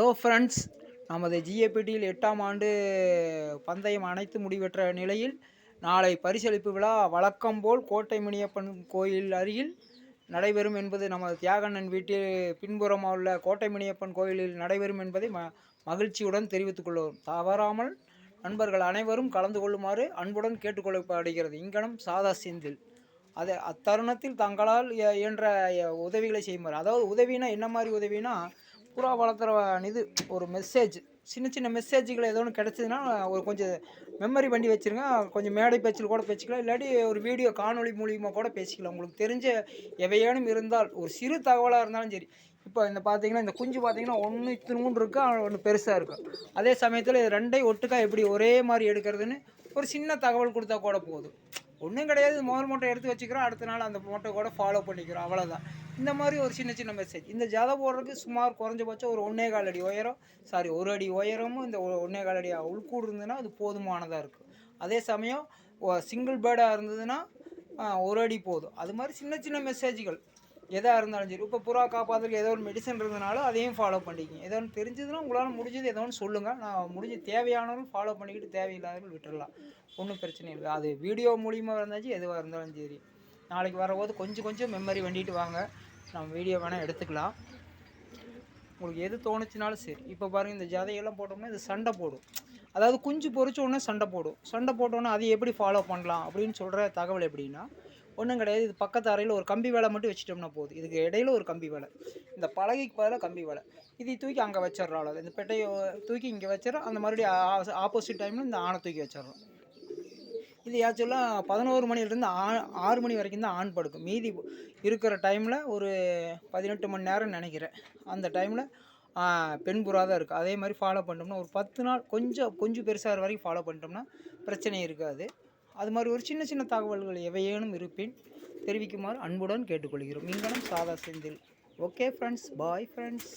Hello friends, நமது ஜிஏபிடியில் 8ஆம் ஆண்டு பந்தயம் அனைத்து முடிவெற்ற நிலையில் நாளை பரிசளிப்பு விழா வழக்கம் போல் கோட்டை முனியப்பன் கோயில் அருகில் நடைபெறும் என்பது நமது தியாகண்ணன் வீட்டில் பின்புறமாக உள்ள கோட்டை முனியப்பன் கோயிலில் நடைபெறும் என்பதை மகிழ்ச்சியுடன் தெரிவித்துக் கொள்வோம். தவறாமல் நண்பர்கள் அனைவரும் கலந்து கொள்ளுமாறு அன்புடன் கேட்டுக்கொள்ளப்படுகிறது. இங்கனம் சாதா செந்தில். அதை அத்தருணத்தில் தங்களால் இயன்ற உதவிகளை செய்யுமாறு, அதாவது உதவினா என்ன மாதிரி உதவினா, புறா வளர்த்துற இது ஒரு மெசேஜ், சின்ன சின்ன மெசேஜுகள் ஏதோ ஒன்று கிடச்சிதுன்னா ஒரு கொஞ்சம் மெமரி பண்ணி வச்சுருங்க. கொஞ்சம் மேடை பேச்சில் கூட பேசிக்கலாம், இல்லாட்டி ஒரு வீடியோ காணொலி மூலியமாக கூட பேசிக்கலாம். உங்களுக்கு தெரிஞ்ச எவையேனும் இருந்தால், ஒரு சிறு தகவலாக இருந்தாலும் சரி. இப்போ இந்த பார்த்தீங்கன்னா, இந்த குஞ்சு பார்த்தீங்கன்னா ஒன்று இத்தினூண்டு இருக்குது, ஒன்று பெருசாக இருக்கும். அதே சமயத்தில் இது ரெண்டையும் ஒட்டுக்கா எப்படி ஒரே மாதிரி எடுக்கிறதுன்னு ஒரு சின்ன தகவல் கொடுத்தா கூட போதும். ஒன்றும் கிடையாது, முதல் மூட்டை எடுத்து வச்சுக்கிறோம், அடுத்த நாள் அந்த மூட்டை கூட ஃபாலோ பண்ணிக்கிறோம், அவ்வளோதான். இந்த மாதிரி ஒரு சின்ன சின்ன மெசேஜ். இந்த ஜதை போடுறதுக்கு சுமார் குறைஞ்சபட்சம் ஒரு 1.25 அடி உயரம், 1 அடி உயரமும் இந்த 1.25 அடி உள்கூடு இருந்ததுன்னா அது போதுமானதாக இருக்கும். அதே சமயம் சிங்கிள் பேர்டாக இருந்ததுன்னா 1 அடி போதும். அது மாதிரி சின்ன சின்ன மெசேஜ்கள் எதாக இருந்தாலும் சரி. இப்போ புறா காப்பாற்றுறதுக்கு ஏதோ ஒரு மெடிசன் இருந்ததுனாலும் அதையும் ஃபாலோ பண்ணிக்கிங்க. ஏதோ ஒன்று தெரிஞ்சதுன்னா உங்களால் முடிஞ்சது ஏதோ ஒன்று சொல்லுங்கள். நான் முடிஞ்ச தேவையானவர்கள் ஃபாலோ பண்ணிக்கிட்டு தேவையில்லாதவர்கள் விட்டுடலாம். ஒன்றும் பிரச்சனை இல்லை. அது வீடியோ மூலியமாக இருந்தாச்சு, எதுவாக இருந்தாலும் சரி. நாளைக்கு வரபோது கொஞ்சம் கொஞ்சம் மெமரி வண்டிட்டு வாங்க, நம்ம வீடியோ வேணால் எடுத்துக்கலாம். உங்களுக்கு எது தோணுச்சுனாலும் சரி. இப்போ பாருங்கள், இந்த ஜதையெல்லாம் போட்டோம்னா இது சண்டை போடும். அதாவது குஞ்சு பொறிச்ச உடனே சண்டை போடும். சண்டை போட்டோன்னே அதை எப்படி ஃபாலோ பண்ணலாம் அப்படின்னு சொல்கிற தகவல் எப்படின்னா, ஒன்றும் கிடையாது. இது பக்கத்து அறையில் ஒரு கம்பி வேலை மட்டும் வச்சுட்டோம்னா போதும். இதுக்கு இடையில ஒரு கம்பி வேலை, இந்த பலகைக்கு பதிலாக கம்பி வேலை. இதை தூக்கி அங்கே வச்சிடறோம். அவ்வளோ, இந்த பெட்டையை தூக்கி இங்கே வச்சிடறோம். அந்த மறுபடியும் ஆப்போசிட் டைமில் இந்த ஆணை தூக்கி வச்சிடறோம். இது ஆக்சுவலாக 11 மணிலேருந்து 6 மணி வரைக்கும் தான் ஆண் படுக்கும். மீதி இருக்கிற டைமில் ஒரு 18 மணி நேரம் நினைக்கிறேன். அந்த டைமில் பெண் புறா தான் இருக்குது. அதே மாதிரி ஃபாலோ பண்ணிட்டோம்னா ஒரு 10 நாள் கொஞ்சம் பெருசாகிற வரைக்கும் ஃபாலோ பண்ணிட்டோம்னா பிரச்சனை இருக்காது. அது மாதிரி ஒரு சின்ன சின்ன தகவல்கள் எவையேனும் இருப்பின் தெரிவிக்குமாறு அன்புடன் கேட்டுக்கொள்கிறோம். இங்கனம் சாதா Senthil. Okay friends, bye friends.